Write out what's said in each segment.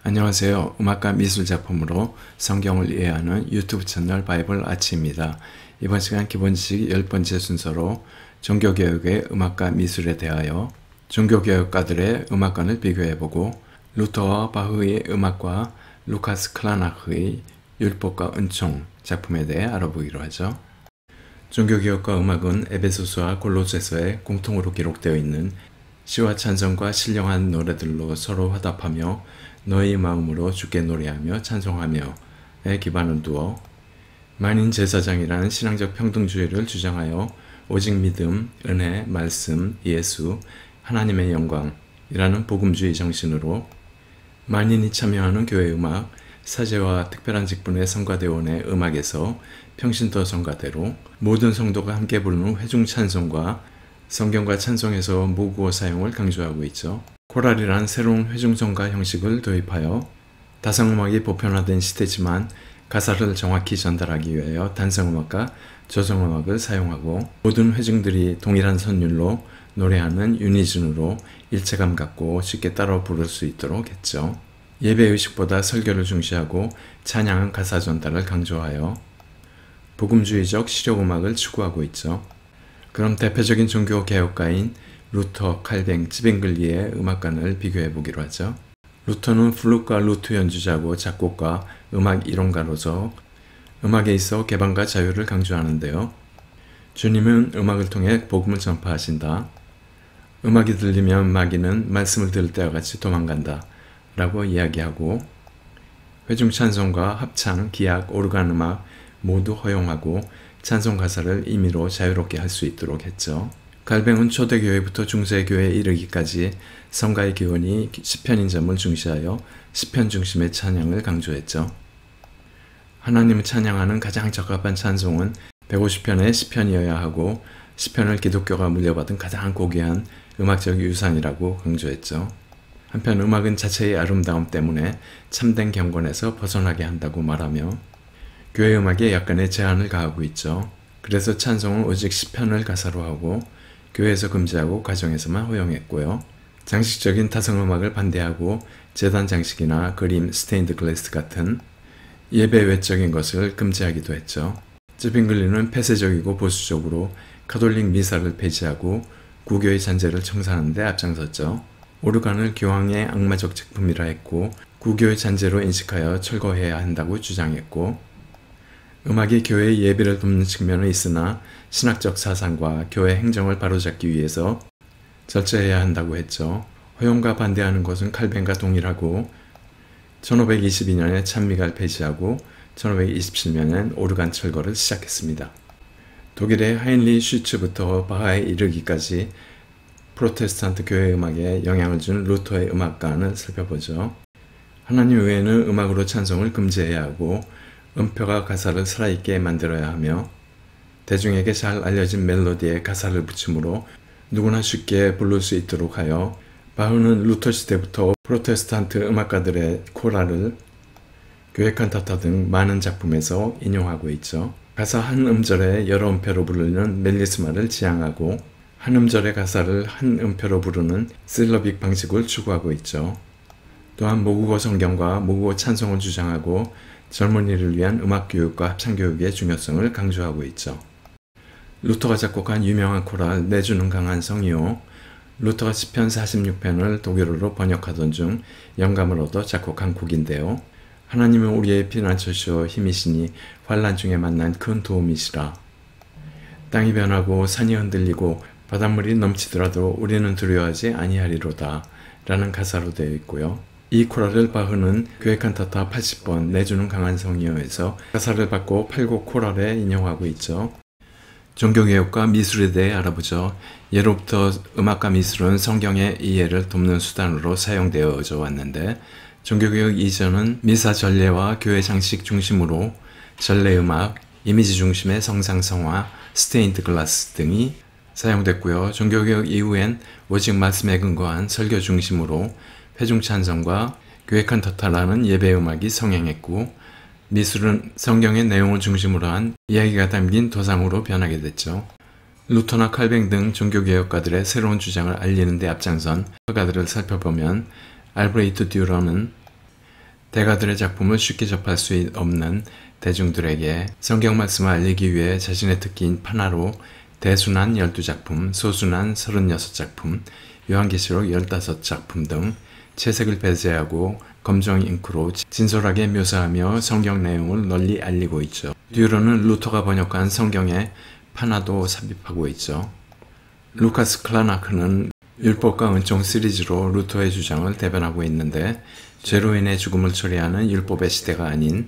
안녕하세요. 음악과 미술작품으로 성경을 이해하는 유튜브 채널 바이블 아치입니다. 이번 시간 기본지식 10번째 순서로 종교개혁의 음악과 미술에 대하여 종교개혁가들의 음악관을 비교해보고 루터와 바흐의 음악과 루카스 클라나흐의 율법과 은총 작품에 대해 알아보기로 하죠. 종교개혁가 음악은 에베소서와 골로새서에 공통으로 기록되어 있는 시와 찬송과 신령한 노래들로 서로 화답하며 너희 마음으로 주께 노래하며 찬송하며에 기반을 두어 만인 제사장이라는 신앙적 평등주의를 주장하여 오직 믿음, 은혜, 말씀, 예수, 하나님의 영광이라는 복음주의 정신으로 만인이 참여하는 교회 음악, 사제와 특별한 직분의 성가대원의 음악에서 평신도 성가대로 모든 성도가 함께 부르는 회중 찬송과 성경과 찬송에서 모국어 사용을 강조하고 있죠. 코랄이란 새로운 회중성가 형식을 도입하여 다성음악이 보편화된 시대지만 가사를 정확히 전달하기 위하여 단성음악과 조성음악을 사용하고 모든 회중들이 동일한 선율로 노래하는 유니즌으로 일체감 갖고 쉽게 따라 부를 수 있도록 했죠. 예배의식보다 설교를 중시하고 찬양은 가사 전달을 강조하여 복음주의적 실용음악을 추구하고 있죠. 그럼 대표적인 종교개혁가인 루터, 칼뱅, 찌빙글리의 음악관을 비교해보기로 하죠. 루터는 플룻과 루트 연주자고 작곡가, 음악 이론가로서 음악에 있어 개방과 자유를 강조하는데요. 주님은 음악을 통해 복음을 전파하신다. 음악이 들리면 마귀는 말씀을 들을 때와 같이 도망간다 라고 이야기하고 회중찬송과 합창, 기악, 오르간 음악 모두 허용하고 찬송 가사를 임의로 자유롭게 할 수 있도록 했죠. 칼뱅은 초대교회부터 중세교회에 이르기까지 성가의 기원이 시편인 점을 중시하여 시편 중심의 찬양을 강조했죠. 하나님을 찬양하는 가장 적합한 찬송은 150편의 시편이어야 하고 시편을 기독교가 물려받은 가장 고귀한 음악적 유산이라고 강조했죠. 한편 음악은 자체의 아름다움 때문에 참된 경건에서 벗어나게 한다고 말하며 교회 음악에 약간의 제한을 가하고 있죠. 그래서 찬송은 오직 시편을 가사로 하고 교회에서 금지하고 가정에서만 허용했고요. 장식적인 타성음악을 반대하고 제단 장식이나 그림, 스테인드 글래스 같은 예배 외적인 것을 금지하기도 했죠. 찌빙글리는 폐쇄적이고 보수적으로 가톨릭 미사를 폐지하고 구교의 잔재를 청산하는 데 앞장섰죠. 오르간을 교황의 악마적 작품이라 했고 구교의 잔재로 인식하여 철거해야 한다고 주장했고 음악이 교회의 예배를 돕는 측면은 있으나 신학적 사상과 교회 행정을 바로잡기 위해서 절제해야 한다고 했죠. 허용과 반대하는 것은 칼뱅과 동일하고 1522년에 찬미가를 폐지하고 1527년엔 오르간 철거를 시작했습니다. 독일의 하인리 슈츠부터 바하에 이르기까지 프로테스탄트 교회 음악에 영향을 준 루터의 음악관을 살펴보죠. 하나님 외에는 음악으로 찬송을 금지해야 하고 음표가 가사를 살아있게 만들어야 하며 대중에게 잘 알려진 멜로디에 가사를 붙임으로 누구나 쉽게 부를 수 있도록 하여 바흐는 루터 시대부터 프로테스탄트 음악가들의 코랄을 교회 칸타타 등 많은 작품에서 인용하고 있죠. 가사 한 음절에 여러 음표로 부르는 멜리스마를 지향하고 한 음절의 가사를 한 음표로 부르는 실러빅 방식을 추구하고 있죠. 또한 모국어 성경과 모국어 찬송을 주장하고 젊은이를 위한 음악교육과 합창교육의 중요성을 강조하고 있죠. 루터가 작곡한 유명한 코랄 내주는 강한 성이요. 루터가 시편 46편을 독일어로 번역하던 중 영감을 얻어 작곡한 곡인데요. 하나님은 우리의 피난처시오 힘이시니 환난 중에 만난 큰 도움이시라. 땅이 변하고 산이 흔들리고 바닷물이 넘치더라도 우리는 두려워하지 아니하리로다 라는 가사로 되어 있고요. 이 코랄을 바흐는 교회 칸타타 80번 내주는 강한 성이여에서 가사를 받고 8곡 코랄에 인용하고 있죠. 종교개혁과 미술에 대해 알아보죠. 예로부터 음악과 미술은 성경의 이해를 돕는 수단으로 사용되어져 왔는데 종교개혁 이전은 미사 전례와 교회 장식 중심으로 전례음악, 이미지 중심의 성상성화, 스테인드 글라스 등이 사용됐고요. 종교개혁 이후엔 오직 말씀에 근거한 설교 중심으로 회중찬송과 교회 칸타타라는 예배음악이 성행했고 미술은 성경의 내용을 중심으로 한 이야기가 담긴 도상으로 변하게 됐죠. 루터나 칼뱅 등 종교개혁가들의 새로운 주장을 알리는 데 앞장선 화가들을 살펴보면 알브레이트 듀러는 대가들의 작품을 쉽게 접할 수 없는 대중들에게 성경 말씀을 알리기 위해 자신의 특기인 판화로 대순한 12작품, 소순한 36작품, 요한계시록 15작품 등 채색을 배제하고 검정 잉크로 진솔하게 묘사하며 성경 내용을 널리 알리고 있죠. 뒤로는 루터가 번역한 성경에 판화도 삽입하고 있죠. 루카스 클라나크는 율법과 은총 시리즈로 루터의 주장을 대변하고 있는데, 죄로 인해 죽음을 초래하는 율법의 시대가 아닌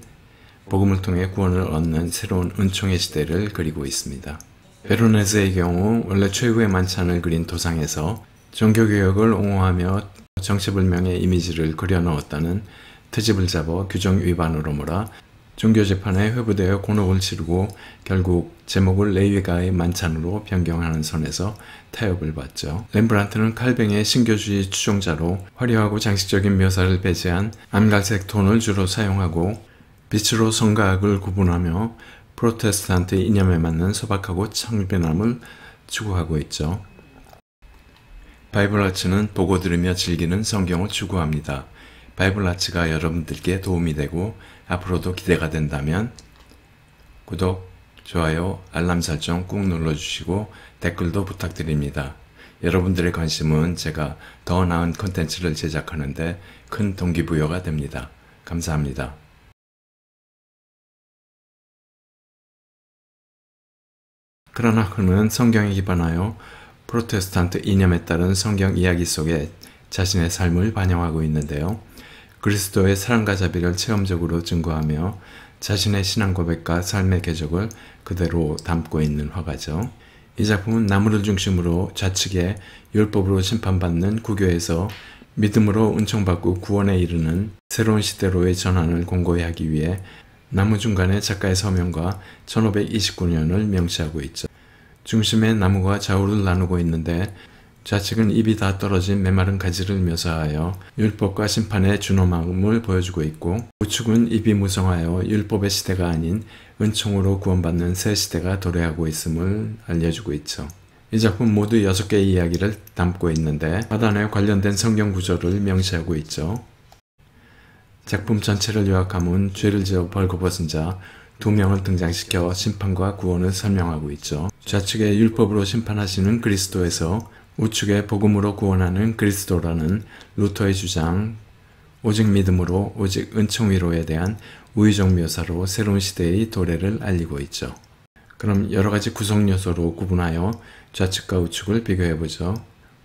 복음을 통해 구원을 얻는 새로운 은총의 시대를 그리고 있습니다. 베로네즈의 경우 원래 최후의 만찬을 그린 도상에서 종교개혁을 옹호하며 정체불명의 이미지를 그려넣었다는 트집을 잡아 규정 위반으로 몰아 종교재판에 회부되어 곤혹을 치르고 결국 제목을 레위가의 만찬으로 변경하는 선에서 타협을 받죠. 렘브란트는 칼뱅의 신교주의 추종자로 화려하고 장식적인 묘사를 배제한 암갈색 톤을 주로 사용하고 빛으로 성과 악을 구분하며 프로테스탄트 이념에 맞는 소박하고 창변함을 추구하고 있죠. 바이블 아츠는 보고 들으며 즐기는 성경을 추구합니다. 바이블 아츠가 여러분들께 도움이 되고 앞으로도 기대가 된다면 구독, 좋아요, 알람 설정 꾹 눌러주시고 댓글도 부탁드립니다. 여러분들의 관심은 제가 더 나은 콘텐츠를 제작하는데 큰 동기부여가 됩니다. 감사합니다. 크라나크는 성경에 기반하여 프로테스탄트 이념에 따른 성경 이야기 속에 자신의 삶을 반영하고 있는데요. 그리스도의 사랑과 자비를 체험적으로 증거하며 자신의 신앙 고백과 삶의 궤적을 그대로 담고 있는 화가죠. 이 작품은 나무를 중심으로 좌측에 율법으로 심판받는 구교에서 믿음으로 은총받고 구원에 이르는 새로운 시대로의 전환을 공고히 하기 위해 나무 중간에 작가의 서명과 1529년을 명시하고 있죠. 중심에 나무가 좌우를 나누고 있는데 좌측은 잎이 다 떨어진 메마른 가지를 묘사하여 율법과 심판의 준엄함을 보여주고 있고, 우측은 잎이 무성하여 율법의 시대가 아닌 은총으로 구원받는 새 시대가 도래하고 있음을 알려주고 있죠. 이 작품 모두 6개의 이야기를 담고 있는데 하단에 관련된 성경 구절을 명시하고 있죠. 작품 전체를 요약하면 죄를 지어 벌거벗은 자 2명을 등장시켜 심판과 구원을 설명하고 있죠. 좌측에 율법으로 심판하시는 그리스도에서 우측에 복음으로 구원하는 그리스도라는 루터의 주장, 오직 믿음으로 오직 은총 위로에 대한 우의적 묘사로 새로운 시대의 도래를 알리고 있죠. 그럼 여러가지 구성 요소로 구분하여 좌측과 우측을 비교해보죠.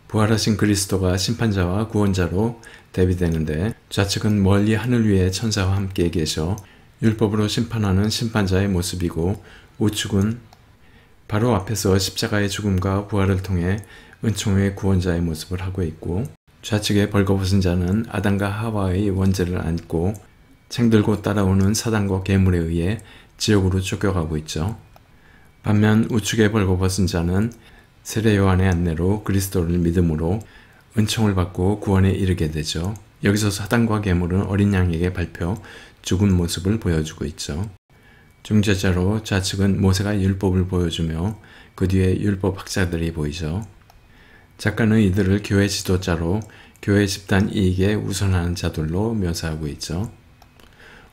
부활하신 그리스도가 심판자와 구원자로 대비되는데, 좌측은 멀리 하늘 위에 천사와 함께 계셔 율법으로 심판하는 심판자의 모습이고, 우측은 바로 앞에서 십자가의 죽음과 부활을 통해 은총의 구원자의 모습을 하고 있고, 좌측에 벌거벗은 자는 아담과 하와의 원죄를 안고 챙들고 따라오는 사단과 괴물에 의해 지옥으로 쫓겨가고 있죠. 반면 우측에 벌거벗은 자는 세례 요한의 안내로 그리스도를 믿음으로 은총을 받고 구원에 이르게 되죠. 여기서 사단과 괴물은 어린 양에게 밟혀 죽은 모습을 보여주고 있죠. 중재자로 좌측은 모세가 율법을 보여주며 그 뒤에 율법 학자들이 보이죠. 작가는 이들을 교회 지도자로 교회 집단 이익에 우선하는 자들로 묘사하고 있죠.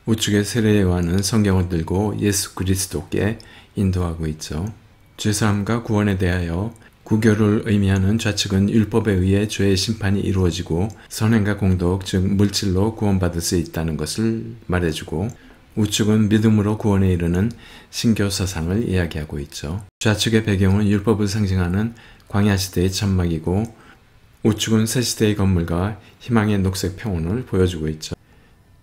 우측의 세례 요한은 성경을 들고 예수 그리스도께 인도하고 있죠. 죄사함과 구원에 대하여 구교를 의미하는 좌측은 율법에 의해 죄의 심판이 이루어지고 선행과 공덕, 즉 물질로 구원받을 수 있다는 것을 말해주고, 우측은 믿음으로 구원에 이르는 신교 사상을 이야기하고 있죠. 좌측의 배경은 율법을 상징하는 광야시대의 천막이고, 우측은 새시대의 건물과 희망의 녹색 평온을 보여주고 있죠.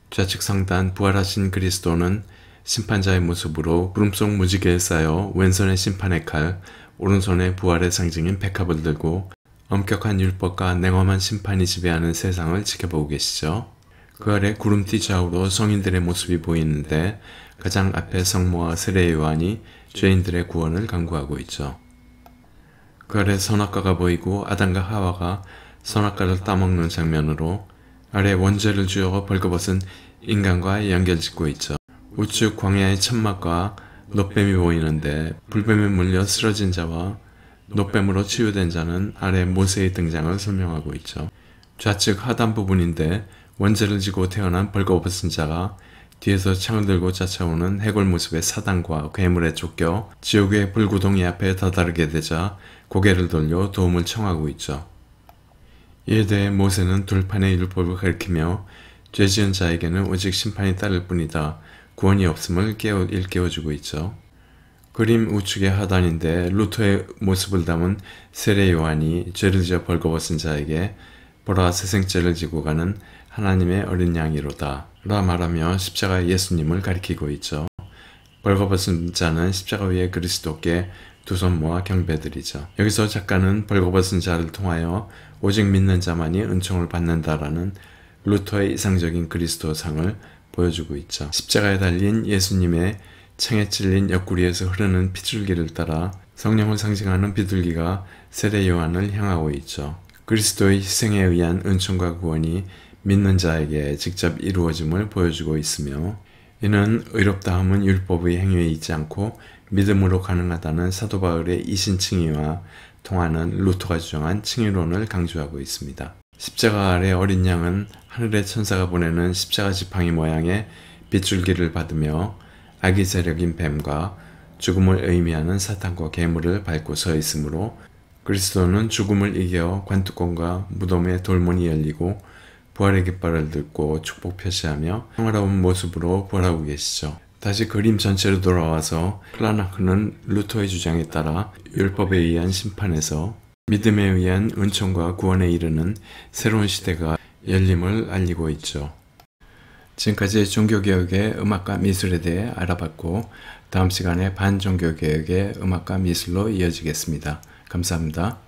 좌측 상단 부활하신 그리스도는 심판자의 모습으로 구름 속 무지개에 쌓여 왼손에 심판의 칼, 오른손에 부활의 상징인 백합을 들고 엄격한 율법과 냉엄한 심판이 지배하는 세상을 지켜보고 계시죠. 그 아래 구름띠 좌우로 성인들의 모습이 보이는데, 가장 앞에 성모와 세례 요한이 죄인들의 구원을 간구하고 있죠. 그 아래 선악과가 보이고 아담과 하와가 선악과를 따먹는 장면으로 아래 원죄를 주어 벌거벗은 인간과 연결짓고 있죠. 우측 광야의 천막과 놋뱀이 보이는데, 불뱀에 물려 쓰러진 자와 놋뱀으로 치유된 자는 아래 모세의 등장을 설명하고 있죠. 좌측 하단 부분인데 원죄를 지고 태어난 벌거벗은 자가 뒤에서 창을 들고 쫓아오는 해골 모습의 사단과 괴물에 쫓겨 지옥의 불구덩이 앞에 다다르게 되자 고개를 돌려 도움을 청하고 있죠. 이에 대해 모세는 둘판의 율법을 가리키며 죄 지은 자에게는 오직 심판이 따를 뿐이다, 구원이 없음을 일깨워주고 있죠. 그림 우측의 하단인데 루터의 모습을 담은 세례 요한이 죄를 지어 벌거벗은 자에게 보라 세생죄를 지고 가는 하나님의 어린 양이로다 라 말하며 십자가 예수님을 가리키고 있죠. 벌거벗은 자는 십자가 위에 그리스도께 두 손 모아 경배드리죠. 여기서 작가는 벌거벗은 자를 통하여 오직 믿는 자만이 은총을 받는다라는 루터의 이상적인 그리스도상을 보여주고 있죠. 십자가에 달린 예수님의 창에 찔린 옆구리에서 흐르는 피줄기를 따라 성령을 상징하는 비둘기가 세례 요한을 향하고 있죠. 그리스도의 희생에 의한 은총과 구원이 믿는 자에게 직접 이루어짐을 보여주고 있으며, 이는 의롭다함은 율법의 행위에 있지 않고 믿음으로 가능하다는 사도 바울의 이신칭의와 통하는 루터가 주장한 칭의론을 강조하고 있습니다. 십자가 아래 어린 양은 하늘의 천사가 보내는 십자가 지팡이 모양의 빗줄기를 받으며 악의 세력인 뱀과 죽음을 의미하는 사탄과 괴물을 밟고 서 있으므로 그리스도는 죽음을 이겨 관뚜껑과 무덤의 돌문이 열리고 부활의 깃발을 들고 축복 표시하며 평화로운 모습으로 부활하고 계시죠. 다시 그림 전체로 돌아와서 클라나크는 루터의 주장에 따라 율법에 의한 심판에서 믿음에 의한 은총과 구원에 이르는 새로운 시대가 열림을 알리고 있죠. 지금까지 종교개혁의 음악과 미술에 대해 알아봤고, 다음 시간에 반종교개혁의 음악과 미술로 이어지겠습니다. 감사합니다.